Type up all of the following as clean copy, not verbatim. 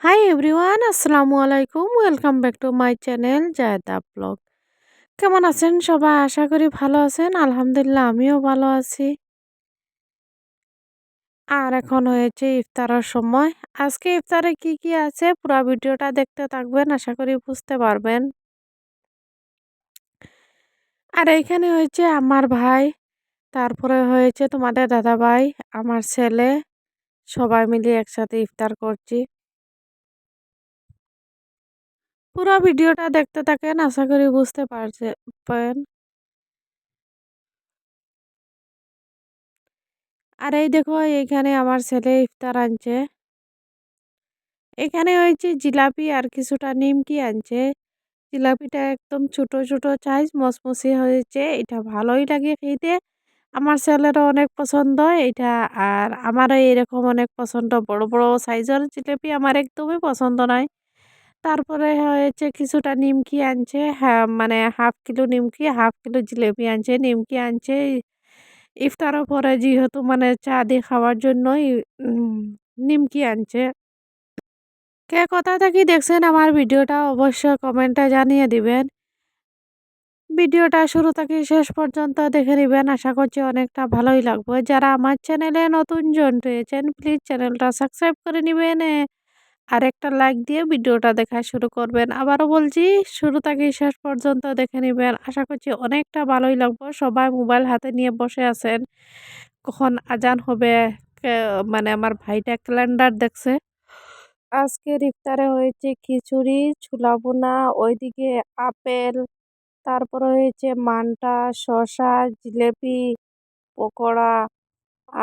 High everyone, আসসালামু আলাইকুম। Welcome back to my channel Zaida vlog. কেমন আছেন সবাই? আশা করি ভালো আছেন। আলহামদুলিল্লাহ আমিও ভালো আছি। আর এখন হয়েছে ইফতারের সময়। আজকে ইফতারে কি কি আছে পুরো ভিডিওটা দেখতে থাকবেন, আশা করি বুঝতে পারবেন। আর এইখানে হয়েছে আমার ভাই, তারপরে হয়েছে তোমাদের দাদা ভাই, আমার ছেলে, সবাই মিলে একসাথে ইফতার করছি। পুরো ভিডিওটা দেখতে থাকেন, আশা করি বুঝতে পারছেন। আর এই দেখো, এইখানে আমার ছেলে ইফতার আনছে। এখানে হয়েছে জিলাপি আর কিছুটা নিমকি আনছে। জিলাপিটা একদম ছোট ছোট সাইজ, মচমচে হয়েছে, এটা ভালোই লাগে খেতে। আমার ছেলেরও অনেক পছন্দ এটা। আর আমারও এরকম অনেক পছন্দ, বড় বড় সাইজের জিলাপি আমার একদমই পছন্দ নয়। তারপরে হয়েছে কিছুটা নিমকি আনছে, হ্যাঁ মানে হাফ কিলো নিমকি, হাফ কিলো জিলাপি আনছে। নিমকি আনছে ইফতারের পরে, যেহেতু মানে চা দিয়ে খাওয়ার জন্যই নিমকি আনছে। কে কোথা থেকে দেখছেন আমার ভিডিওটা অবশ্যই কমেন্টে জানিয়ে দিবেন। ভিডিওটা শুরু থেকে শেষ পর্যন্ত দেখে নিবেন, আশা করছি অনেকটা ভালোই লাগবে। যারা আমার চ্যানেলে নতুন জন রয়েছেন প্লিজ চ্যানেলটা সাবস্ক্রাইব করে নিবেন, আর একটা লাইক দিয়ে ভিডিওটা দেখা শুরু করবেন। আবারও বলছি, শুরু থেকে শেষ পর্যন্ত দেখে নিবেন, আশা করছি অনেকটা ভালোই লাগবে। সবাই মোবাইল হাতে নিয়ে বসে আছেন, কখন আজান হবে। মানে আমার ভাইটা ক্যালেন্ডার দেখছে। আজকের ইফতারে হয়েছে খিচুড়ি, ছোলা ভুনা, ওইদিকে আপেল, তারপরে হয়েছে মান্টা, শসা, জিলেপি, পকোড়া।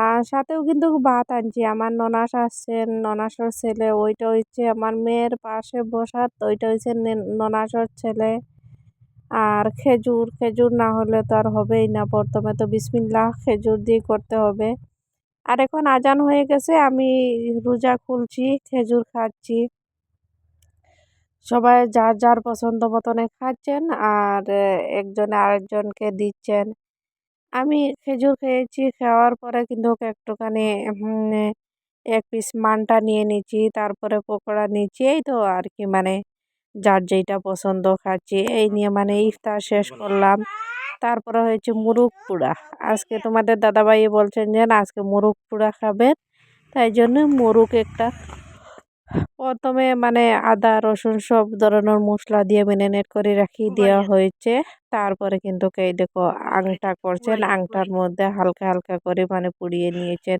আর সাথেও কিন্তু ভাত আনছি। আমার ননাস আসছেন, ননাসর ছেলে, ওইটা হচ্ছে আমার মেয়ের পাশে বসা, তো ওইটা হচ্ছে ননাসর ছেলে। আর খেজুর, খেজুর না হলে তো আর হবেই না, প্রথমে তো বিসমিল্লাহ খেজুর দিয়ে করতে হবে। আর এখন আজান হয়ে গেছে, আমি রোজা খুলছি, খেজুর খাচ্ছি। সবাই যার যার পছন্দ মতনে খাচ্ছেন, আর একজনে আরেকজনকে দিচ্ছেন। আমি খেজুর খেয়েছি, খাওয়ার পরে কিন্তু একটুখানি এক পিস মান্টা নিয়ে নিচ্ছি, তারপরে পকোড়া নিচ্ছি, এই তো আর কি, মানে যার যেইটা পছন্দ খাচ্ছি। এই নিয়ে মানে ইফতার শেষ করলাম। তারপরে হয়েছে মুরগ পুড়া। আজকে তোমাদের দাদাভাই বলছেন যে না, আজকে মুরগ পুড়া খাবেন, তাই জন্য মুরগ একটা প্রথমে মানে আদা রসুন সব ধরনের মশলা দিয়ে ম্যারিনেট করে রাখিয়ে দেওয়া হয়েছে। তারপরে কিন্তু এই দেখো আংটা করছেন, আংটার মধ্যে হালকা হালকা করে মানে পুড়িয়ে নিয়েছেন,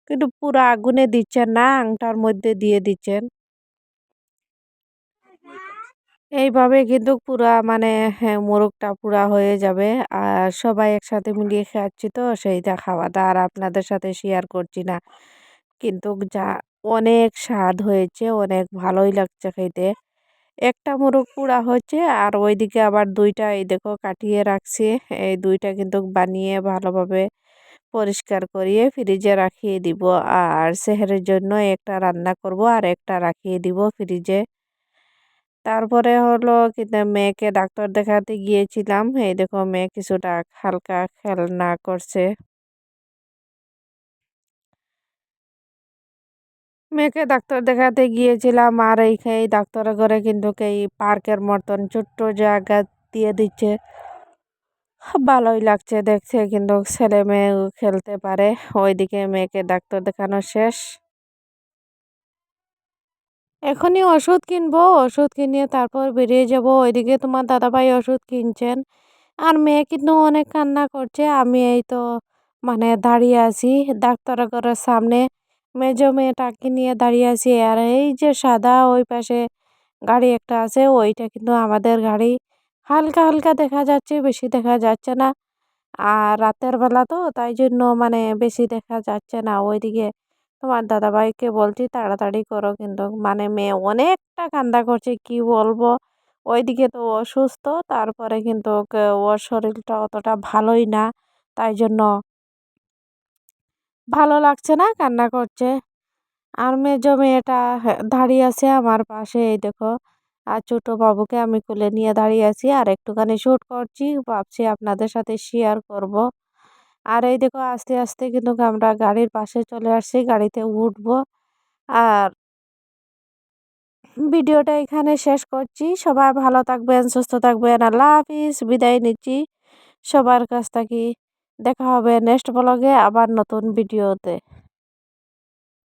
কিন্তু পুরো আগুনে দিচ্ছেন না, আংটার মধ্যে দিয়ে দিচ্ছেন। এইভাবে কিন্তু পুরা মানে, হ্যাঁ, মোরগটা পুরা হয়ে যাবে। আর সবাই একসাথে মিলিয়ে খাচ্ছি, তো সেইটা খাওয়া দাওয়া আর আপনাদের সাথে শেয়ার করছি না। কিন্তু যা অনেক স্বাদ হয়েছে, অনেক ভালোই লাগছে খেতে। একটা মোরগ পুরা হচ্ছে, আর ওইদিকে আবার দুইটা এই দেখো কাটিয়ে রাখছি। এই দুইটা কিন্তু বানিয়ে ভালোভাবে পরিষ্কার করিয়ে ফ্রিজে রাখিয়ে দিব। আর সেহরের জন্য একটা রান্না করব, আর একটা রাখিয়ে দিব ফ্রিজে। তারপরে হলো কিন্তু মেয়েকে ডাক্তার দেখাতে গিয়েছিলাম। এই দেখো মেয়ে কিছুটা হালকা খেলনা করছে। মেয়েকে ডাক্তার দেখাতে গিয়েছিলাম, আর এই ডাক্তারের ঘরে কিন্তু এই পার্কের মতন ছোট্ট জায়গা দিয়ে দিচ্ছে। ভালোই লাগছে দেখছে, কিন্তু ছেলে মেয়ে খেলতে পারে। ওইদিকে মেয়েকে ডাক্তার দেখানো শেষ। এখনই ওষুধ কিনবো, ওষুধ কিনিয়ে তারপর বেরিয়ে যাব। ওইদিকে তোমার দাদাভাই ওষুধ কিনছেন, আর মেয়ে কিন্তু অনেক কান্না করছে। আমি এই তো মানে দাঁড়িয়ে আছি ডাক্তারের ঘরের সামনে, মেজো মেয়েটাকে নিয়ে দাঁড়িয়ে আছি। আর এই যে সাদা ওই পাশে গাড়ি একটা আছে, ওইটা কিন্তু আমাদের গাড়ি। হালকা হালকা দেখা যাচ্ছে, বেশি দেখা যাচ্ছে না। আর রাতের বেলা তো তাই জন্য মানে বেশি দেখা যাচ্ছে না। ওইদিকে তোমার দাদাভাইকে বলছি তাড়াতাড়ি করো, কিন্তু মানে মেয়ে অনেকটা কান্দা করছে, কি বলবো। ওইদিকে তো অসুস্থ, তারপরে কিন্তু ওর শরীরটা অতটা ভালোই না, তাই জন্য ভালো লাগছে না, কান্না করছে। আর মেজো মেয়েটা দাঁড়িয়ে আছে আমার পাশে, এই দেখো। আর ছোট বাবুকে আমি কোলে নিয়ে দাঁড়িয়ে আছি, আর একটুখানি শুট করছি, ভাবছি আপনাদের সাথে শেয়ার করব। আর এই দেখো আস্তে আস্তে কিন্তু আমরা গাড়ির পাশে চলে আসছি, গাড়িতে উঠবো। আর ভিডিওটা এখানে শেষ করছি। সবাই ভালো থাকবেন, সুস্থ থাকবেন। আল্লাহ হাফিজ। বিদায় নিচ্ছি সবার কাছ থেকে। দেখা হবে নেক্সট ব্লগে আবার নতুন ভিডিওতে।